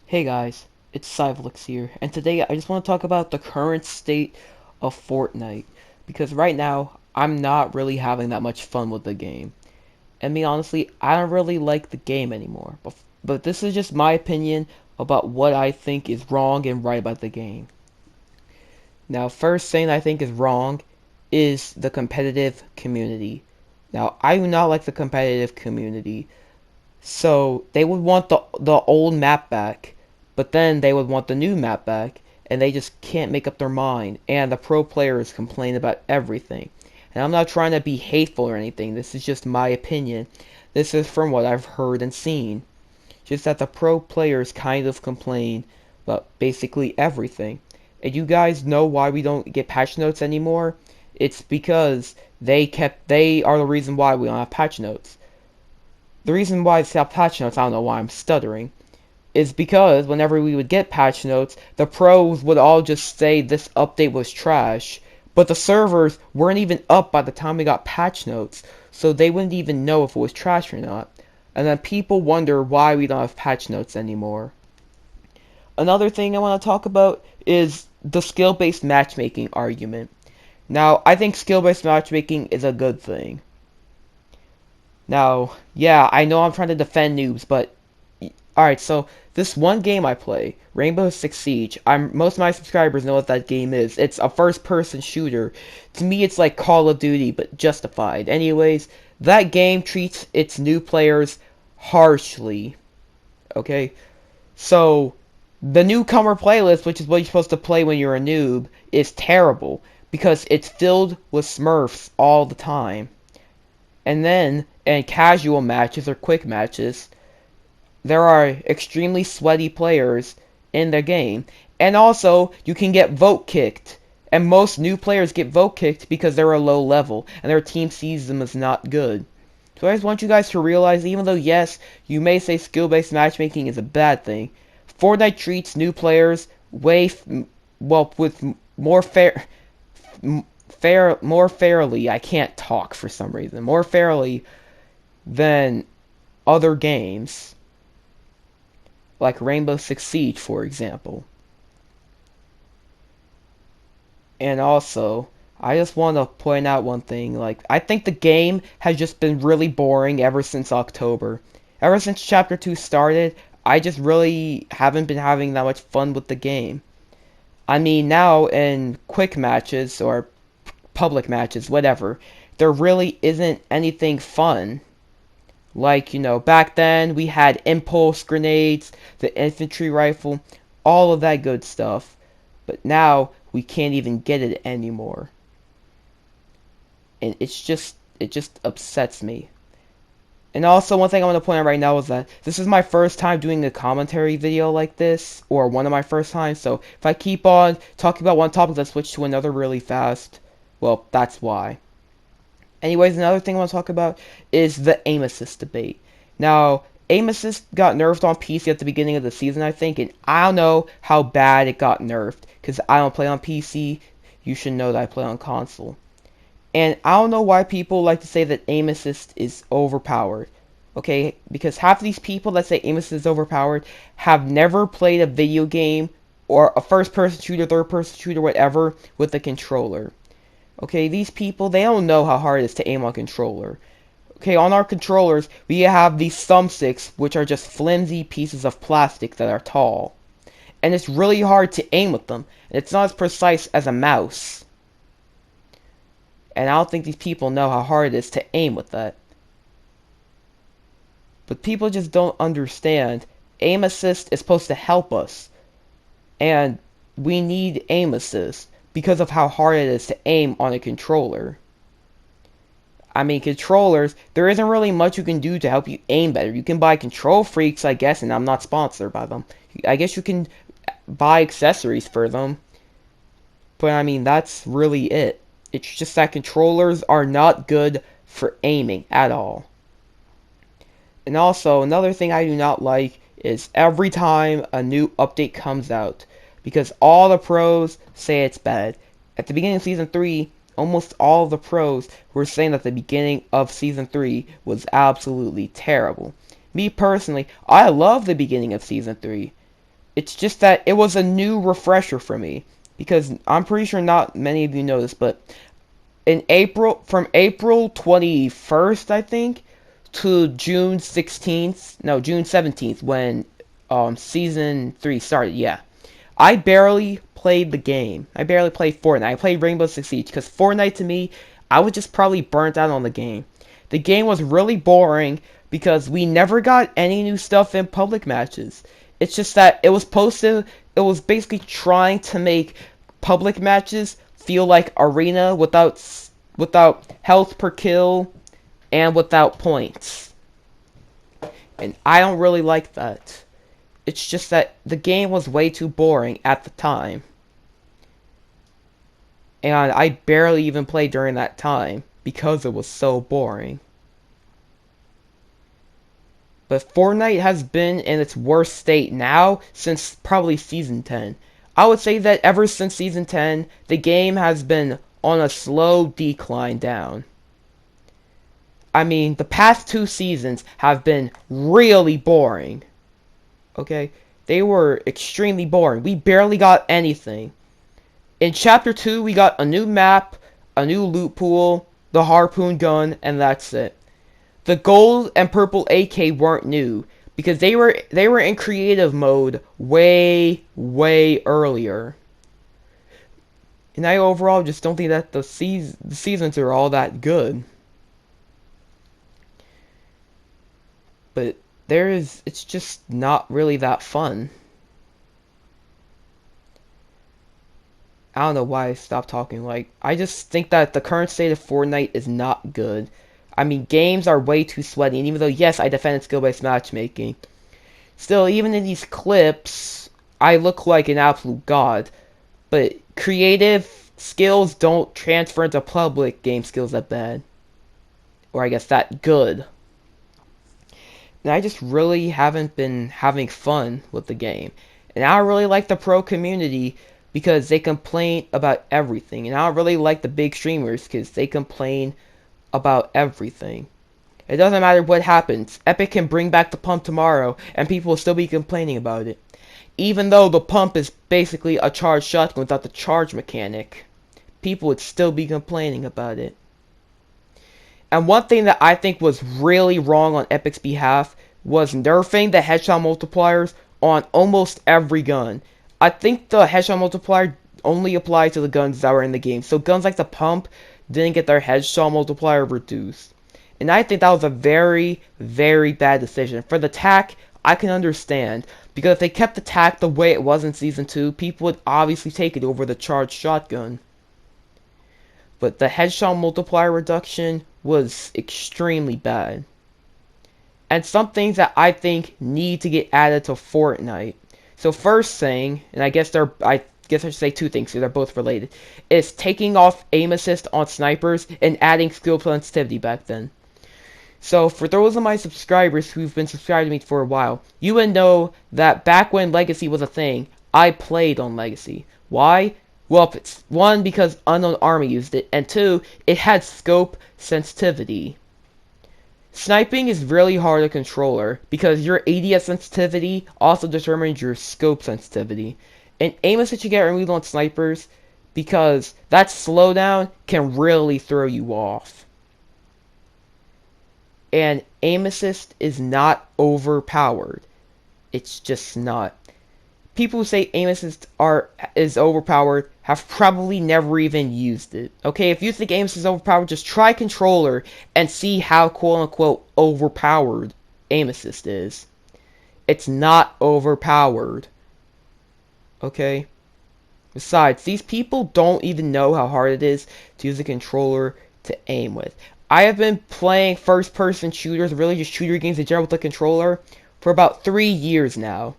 Hey guys, it's Cyvelix here, and today I just want to talk about the current state of Fortnite, because right now I'm not really having that much fun with the game. And me honestly, I don't really like the game anymore, but this is just my opinion about what I think is wrong and right about the game. Now, first thing I think is wrong is the competitive community. Now, I do not like the competitive community. So they would want the old map back, but then they would want the new map back, and they just can't make up their mind. And the pro players complain about everything. And I'm not trying to be hateful or anything. This is just my opinion. This is from what I've heard and seen. Just that the pro players kind of complain about basically everything. And you guys know why we don't get patch notes anymore? It's because they are the reason why we don't have patch notes. The reason why it's not patch notes, I don't know why I'm stuttering, is because whenever we would get patch notes, the pros would all just say this update was trash, but the servers weren't even up by the time we got patch notes, so they wouldn't even know if it was trash or not. And then people wonder why we don't have patch notes anymore. Another thing I want to talk about is the skill-based matchmaking argument. Now, I think skill-based matchmaking is a good thing. Now, yeah, I know I'm trying to defend noobs, but alright, so this one game I play, Rainbow Six Siege, most of my subscribers know what that game is. It's a first-person shooter. To me, it's like Call of Duty, but justified. Anyways, that game treats its new players harshly. Okay? So, the newcomer playlist, which is what you're supposed to play when you're a noob, is terrible because it's filled with Smurfs all the time. And then, in casual matches or quick matches, there are extremely sweaty players in the game. And also, you can get vote kicked. And most new players get vote kicked because they're a low level, and their team sees them as not good. So I just want you guys to realize, even though, yes, you may say skill-based matchmaking is a bad thing, Fortnite treats new players well, with more more fairly, I can't talk for some reason, more fairly than other games, like Rainbow Six Siege, for example. And also, I just want to point out one thing, like, I think the game has just been really boring ever since October. Ever since Chapter 2 started, I just really haven't been having that much fun with the game. I mean, now in quick matches, or public matches, whatever, there really isn't anything fun. Like, back then we had impulse grenades, the infantry rifle, all of that good stuff. But now we can't even get it anymore. And it just upsets me. And also, one thing I want to point out right now is that this is my first time doing a commentary video like this, or one of my first times, so if I keep on talking about one topic and switch to another really fast, well, that's why. Anyways, another thing I want to talk about is the aim assist debate. Now, aim assist got nerfed on PC at the beginning of the season, I think, and I don't know how bad it got nerfed, because I don't play on PC. You should know that I play on console. And I don't know why people like to say that aim assist is overpowered. Okay, because half of these people that say aim assist is overpowered have never played a video game or a first-person shooter, third-person shooter, whatever, with a controller. Okay, these people, they don't know how hard it is to aim on a controller. Okay, on our controllers, we have these thumbsticks, which are just flimsy pieces of plastic that are tall. And it's really hard to aim with them. And it's not as precise as a mouse. And I don't think these people know how hard it is to aim with that. But people just don't understand. Aim assist is supposed to help us. And we need aim assist because of how hard it is to aim on a controller. I mean, controllers, there isn't really much you can do to help you aim better. You can buy control freaks, I guess, and I'm not sponsored by them. I guess you can buy accessories for them. But I mean, that's really it. It's just that controllers are not good for aiming at all. And also, another thing I do not like is every time a new update comes out, because all the pros say it's bad. At the beginning of Season 3, almost all of the pros were saying that the beginning of Season 3 was absolutely terrible. Me personally, I love the beginning of Season 3. It's just that it was a new refresher for me because I'm pretty sure not many of you know this, but in April, from April 21st, I think, to June 16th, no, June 17th, when season 3 started, yeah. I barely played the game. I barely played Fortnite. I played Rainbow Six Siege because Fortnite to me, I was just probably burnt out on the game. The game was really boring because we never got any new stuff in public matches. It's just that it was basically trying to make public matches feel like arena without health per kill and without points. And I don't really like that. It's just that the game was way too boring at the time. And I barely even played during that time because it was so boring. But Fortnite has been in its worst state now since probably Season 10. I would say that ever since Season 10, the game has been on a slow decline down. I mean, the past 2 seasons have been really boring. Okay? They were extremely boring. We barely got anything. In Chapter 2, we got a new map, a new loot pool, the harpoon gun, and that's it. The gold and purple AK weren't new because they were in creative mode way earlier. And I overall just don't think that the seasons are all that good. But it's just not really that fun. I don't know why I stopped talking. Like, I just think that the current state of Fortnite is not good. I mean, games are way too sweaty, and even though, yes, I defended skill-based matchmaking, still, even in these clips, I look like an absolute god. But creative skills don't transfer into public game skills that bad. Or I guess that good. And I just really haven't been having fun with the game. And I don't really like the pro community because they complain about everything. And I don't really like the big streamers because they complain about everything. It doesn't matter what happens. Epic can bring back the pump tomorrow and people will still be complaining about it. Even though the pump is basically a charged shotgun without the charge mechanic, people would still be complaining about it. And one thing that I think was really wrong on Epic's behalf was nerfing the headshot multipliers on almost every gun. I think the headshot multiplier only applied to the guns that were in the game. So guns like the pump didn't get their headshot multiplier reduced. And I think that was a very bad decision. For the TAC, I can understand. Because if they kept the TAC the way it was in Season 2, people would obviously take it over the charged shotgun. But the headshot multiplier reduction was extremely bad. And some things that I think need to get added to Fortnite. So first thing, and I guess I should say 2 things because they're both related, is taking off aim assist on snipers and adding skill sensitivity back then. So for those of my subscribers who've been subscribed to me for a while, you would know that back when Legacy was a thing, I played on Legacy. Why? Well, it's 1, because Unknown Army used it, and 2, it had scope sensitivity. Sniping is really hard to controller because your ADS sensitivity also determines your scope sensitivity. And aim assist you get removed on snipers because that slowdown can really throw you off. And aim assist is not overpowered. It's just not. People who say aim assist is overpowered have probably never even used it. Okay, if you think aim assist is overpowered, just try controller and see how quote-unquote overpowered aim assist is. It's not overpowered. Okay? Besides, these people don't even know how hard it is to use a controller to aim with. I have been playing first-person shooters, really just shooter games in general with a controller, for about 3 years now.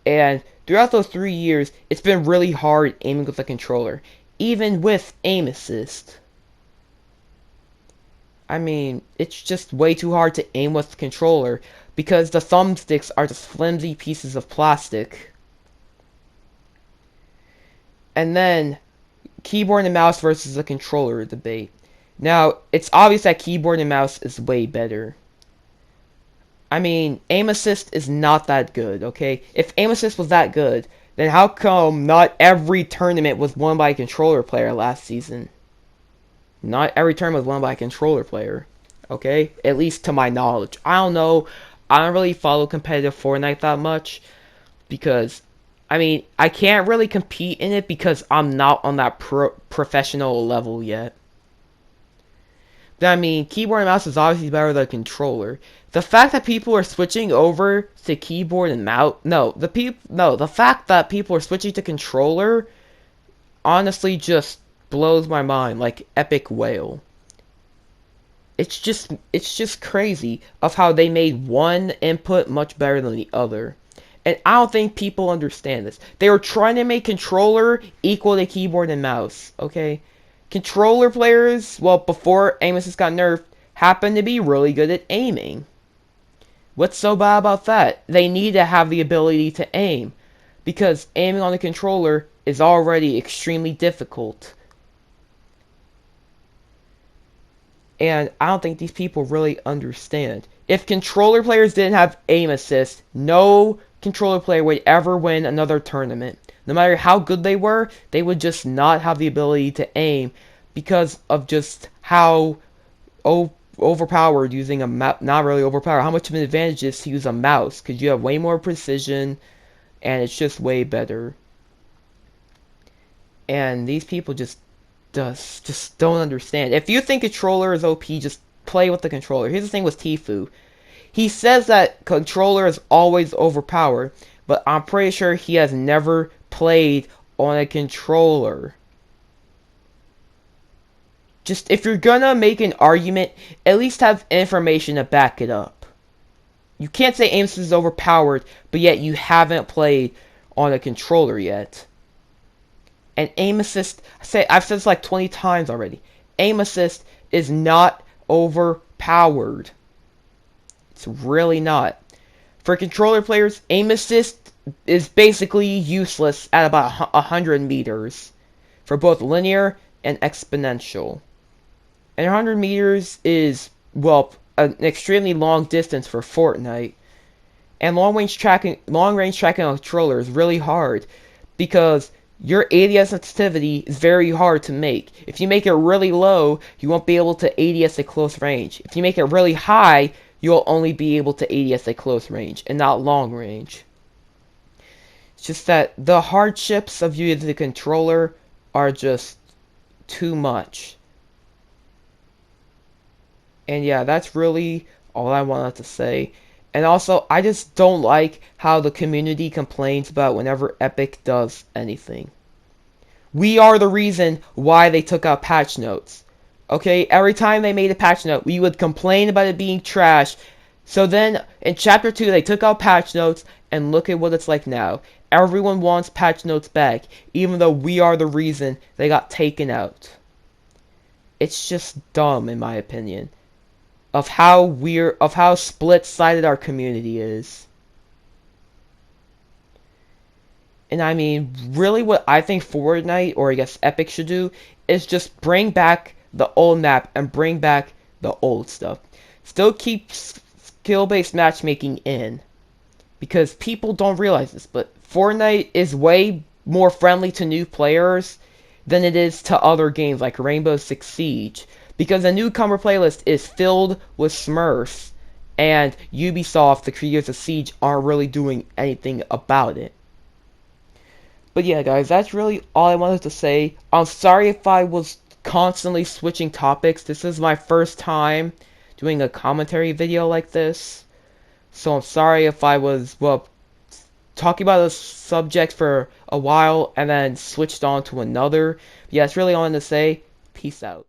And throughout those 3 years, it's been really hard aiming with a controller, even with aim assist. I mean, it's just way too hard to aim with the controller because the thumbsticks are just flimsy pieces of plastic. And then, keyboard and mouse versus a controller debate. Now, it's obvious that keyboard and mouse is way better. I mean, aim assist is not that good, okay? If aim assist was that good, then how come not every tournament was won by a controller player last season? Not every tournament was won by a controller player, okay? At least to my knowledge. I don't know. I don't really follow competitive Fortnite that much because, I mean, I can't really compete in it because I'm not on that professional level yet. I mean, keyboard and mouse is obviously better than a controller. The fact that people are switching over to keyboard and mouse, the fact that people are switching to controller, honestly, just blows my mind like epic whale. It's just crazy of how they made one input much better than the other. And I don't think people understand this. They were trying to make controller equal to keyboard and mouse, okay? Controller players, well, before aim assist got nerfed, happened to be really good at aiming. What's so bad about that? They need to have the ability to aim, because aiming on the controller is already extremely difficult. And I don't think these people really understand. If controller players didn't have aim assist, no controller player would ever win another tournament. No matter how good they would just not have the ability to aim because of just how overpowered using a mouse, not really overpowered, how much of an advantage it is to use a mouse, because you have way more precision, and it's just way better. And these people just don't understand. If you think controller is OP, just play with the controller. Here's the thing with Tfue. He says that controller is always overpowered, but I'm pretty sure he has never played on a controller. Just, if you're gonna make an argument, at least have information to back it up. You can't say aim assist is overpowered, but yet you haven't played on a controller yet. And aim assist, I've said this like 20 times already. Aim assist is not overpowered. It's really not. For controller players, aim assist is basically useless at about 100 meters for both linear and exponential. And 100 meters is, well, an extremely long distance for Fortnite. And long range tracking on a controller is really hard because your ADS sensitivity is very hard to make. If you make it really low, you won't be able to ADS at close range. If you make it really high, you'll only be able to ADS at close range and not long range. It's just that the hardships of using the controller are just too much. And yeah, that's really all I wanted to say. And also, I just don't like how the community complains about whenever Epic does anything. We are the reason why they took out patch notes. Okay, every time they made a patch note, we would complain about it being trash. So then, in Chapter 2, they took out patch notes, and look at what it's like now. Everyone wants patch notes back, even though we are the reason they got taken out. It's just dumb, in my opinion, of how split-sided our community is. And I mean, really what I think Fortnite, or I guess Epic should do, is just bring back the old map and bring back the old stuff. Still keep skill-based matchmaking in, because people don't realize this, but Fortnite is way more friendly to new players than it is to other games like Rainbow Six Siege, because the newcomer playlist is filled with Smurfs, and Ubisoft, the creators of Siege, aren't really doing anything about it. But yeah, guys, that's really all I wanted to say. I'm sorry if I was constantly switching topics. This is my first time doing a commentary video like this, so I'm sorry if I was, well, talking about a subject for a while and then switched on to another. But yeah, that's really all I wanted to say. Peace out.